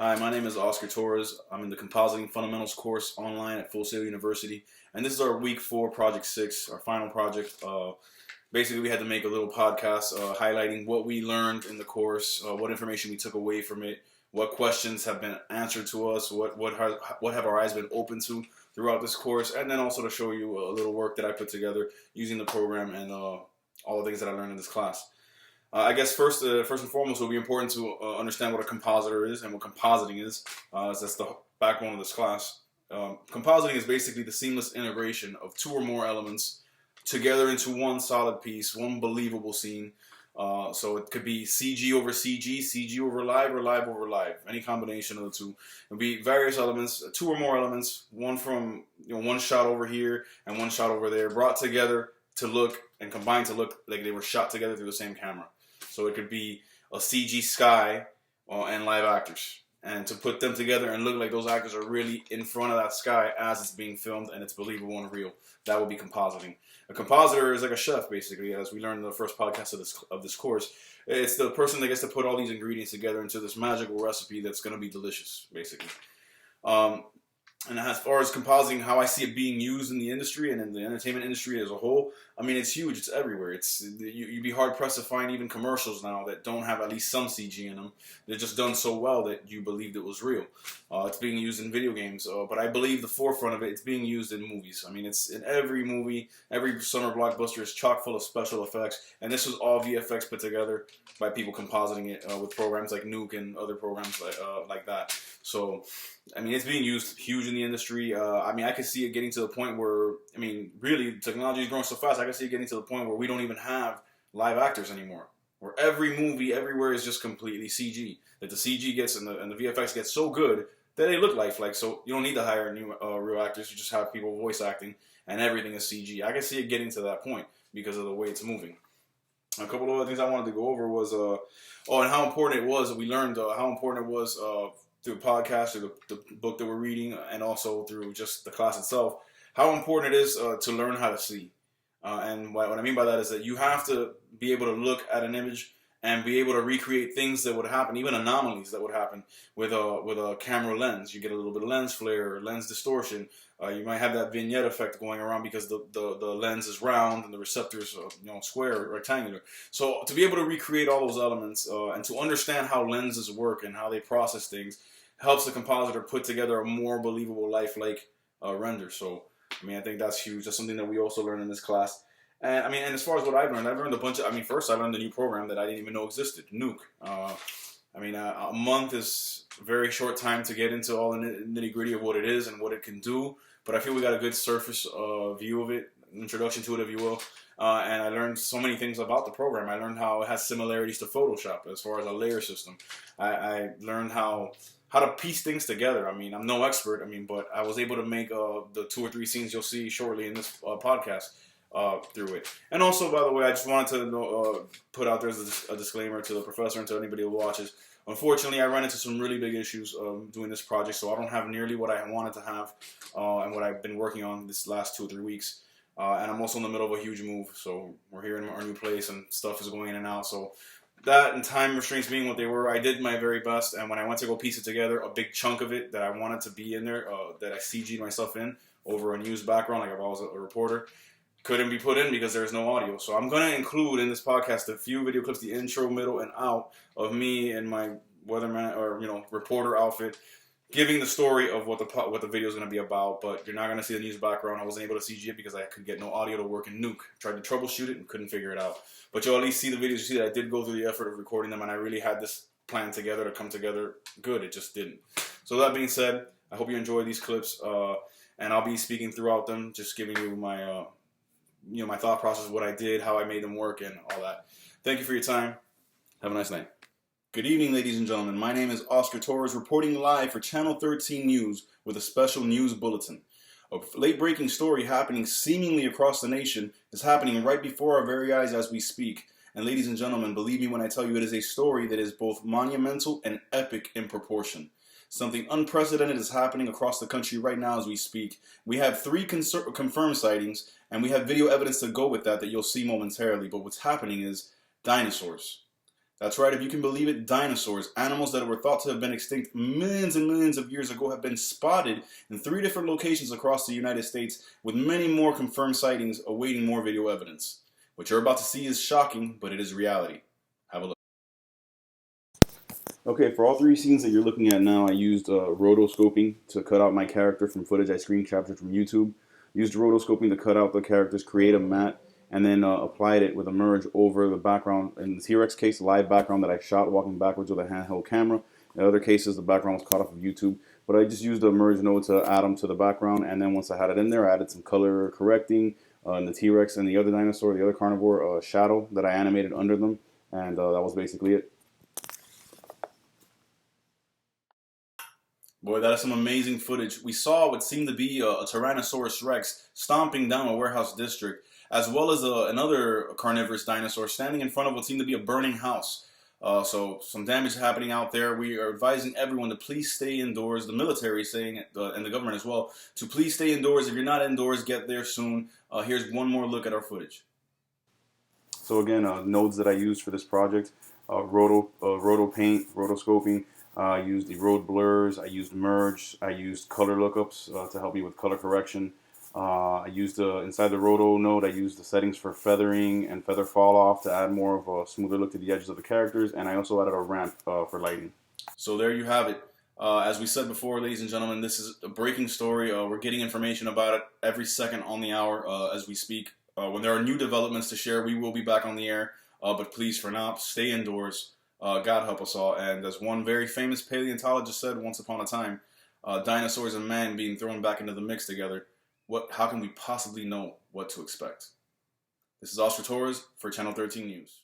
Hi, my name is Oscar Torres. I'm in the Compositing Fundamentals course online at Full Sail University, and this is our week 4 Project 6, our final project. Basically, we had to make a little podcast highlighting what we learned in the course, what information we took away from it, what questions have been answered to us, what have our eyes been open to throughout this course, and then also to show you a little work that I put together using the program and all the things that I learned in this class. I guess first and foremost, it will be important to understand what a compositor is and what compositing is, as that's the backbone of this class. Compositing is basically the seamless integration of two or more elements together into one solid piece, one believable scene. So it could be CG over CG, CG over live, or live over live. Any combination of the two. It would be various elements, two or more elements, one from one shot over here and one shot over there, brought together to look and combined to look like they were shot together through the same camera. So it could be a CG sky and live actors. And to put them together and look like those actors are really in front of that sky as it's being filmed and it's believable and real. That would be compositing. A compositor is like a chef, basically, as we learned in the first podcast of this course. It's the person that gets to put all these ingredients together into this magical recipe that's going to be delicious, basically. And as far as compositing, how I see it being used in the industry and in the entertainment industry as a whole, I mean, it's huge. It's everywhere. You'd be hard pressed to find even commercials now that don't have at least some CG in them. They're just done so well that you believed it was real. It's being used in video games, but I believe the forefront of it's being used in movies. I mean, it's in every movie. Every summer blockbuster is chock full of special effects, and this was all VFX put together by people compositing it with programs like Nuke and other programs like that. So, I mean, it's being used huge in the industry. I mean, I could see it getting to the point where, I mean, really, technology is growing so fast, I can see it getting to the point where we don't even have live actors anymore. Where every movie, everywhere is just completely CG. That the CG gets and the VFX gets so good that they look lifelike. So you don't need to hire new real actors. You just have people voice acting and everything is CG. I can see it getting to that point because of the way it's moving. A couple of other things I wanted to go over was, and how important it was. We learned how important it was through the podcast, through the book that we're reading, and also through just the class itself, how important it is to learn how to see. And what I mean by that is that you have to be able to look at an image and be able to recreate things that would happen, even anomalies that would happen with a camera lens. You get a little bit of lens flare, lens distortion. You might have that vignette effect going around because the lens is round and the receptors square or rectangular. So to be able to recreate all those elements and to understand how lenses work and how they process things helps the compositor put together a more believable, lifelike render. So I mean, I think that's huge. That's something that we also learned in this class. And I mean, and as far as what I've learned a bunch of. I mean, first I learned a new program that I didn't even know existed, Nuke. I mean, a month is a very short time to get into all the nitty gritty of what it is and what it can do. But I feel we got a good surface view of it, introduction to it, if you will. And I learned so many things about the program. I learned how it has similarities to Photoshop as far as a layer system. I learned how to piece things together. I mean, I'm no expert. I mean, but I was able to make the 2 or 3 scenes you'll see shortly in this podcast through it. And also, by the way, I just wanted to put out there as a disclaimer to the professor and to anybody who watches. Unfortunately, I ran into some really big issues doing this project, so I don't have nearly what I wanted to have and what I've been working on this last 2 or 3 weeks. And I'm also in the middle of a huge move, so we're here in our new place and stuff is going in and out. So that and time restraints being what they were, I did my very best. And when I went to go piece it together, a big chunk of it that I wanted to be in there, that I CG'd myself in over a news background, like if I was a reporter, couldn't be put in because there's no audio. So I'm going to include in this podcast a few video clips, the intro, middle, and out of me in my weatherman or reporter outfit, giving the story of what the video is going to be about. But you're not going to see the news background. I wasn't able to CG it because I could get no audio to work in Nuke. Tried to troubleshoot it and couldn't figure it out. But you'll at least see the videos. You see that I did go through the effort of recording them, and I really had this plan together to come together good. It just didn't. So that being said, I hope you enjoy these clips, and I'll be speaking throughout them, just giving you my my thought process of what I did, how I made them work, and all that. Thank you for your time. Have a nice night. Good evening, ladies and gentlemen. My name is Oscar Torres, reporting live for Channel 13 News with a special news bulletin. A late-breaking story happening seemingly across the nation is happening right before our very eyes as we speak. And ladies and gentlemen, believe me when I tell you it is a story that is both monumental and epic in proportion. Something unprecedented is happening across the country right now as we speak. We have 3 confirmed sightings, and we have video evidence to go with that you'll see momentarily. But what's happening is dinosaurs. That's right, if you can believe it, dinosaurs, animals that were thought to have been extinct millions and millions of years ago, have been spotted in 3 different locations across the United States, with many more confirmed sightings awaiting more video evidence. What you're about to see is shocking, but it is reality. Have a look. Okay, for all 3 scenes that you're looking at now, I used rotoscoping to cut out my character from footage I screen captured from YouTube. Used rotoscoping to cut out the characters, create a matte, and then applied it with a merge over the background. In the T-Rex case, live background that I shot walking backwards with a handheld camera. In other cases, the background was cut off of YouTube. But I just used a merge node to add them to the background, and then once I had it in there, I added some color correcting. In the T-Rex and the other dinosaur, the other carnivore, shadow that I animated under them, and that was basically it. Boy, that is some amazing footage. We saw what seemed to be a Tyrannosaurus Rex stomping down a warehouse district, as well as another carnivorous dinosaur standing in front of what seemed to be a burning house. So some damage happening out there. We are advising everyone to please stay indoors. The military is saying, and the government as well, to please stay indoors. If you're not indoors, get there soon. Here's one more look at our footage. So again, nodes that I used for this project, roto paint, rotoscoping. I used the road blurs, I used merge, I used color lookups to help me with color correction. I used inside the roto node, I used the settings for feathering and feather fall off to add more of a smoother look to the edges of the characters, and I also added a ramp for lighting. So there you have it. As we said before, ladies and gentlemen, this is a breaking story. We're getting information about it every second on the hour as we speak. When there are new developments to share, we will be back on the air. But please, for now, stay indoors. God help us all. And as one very famous paleontologist said once upon a time, dinosaurs and man being thrown back into the mix together, how can we possibly know what to expect? This is Oscar Torres for Channel 13 News.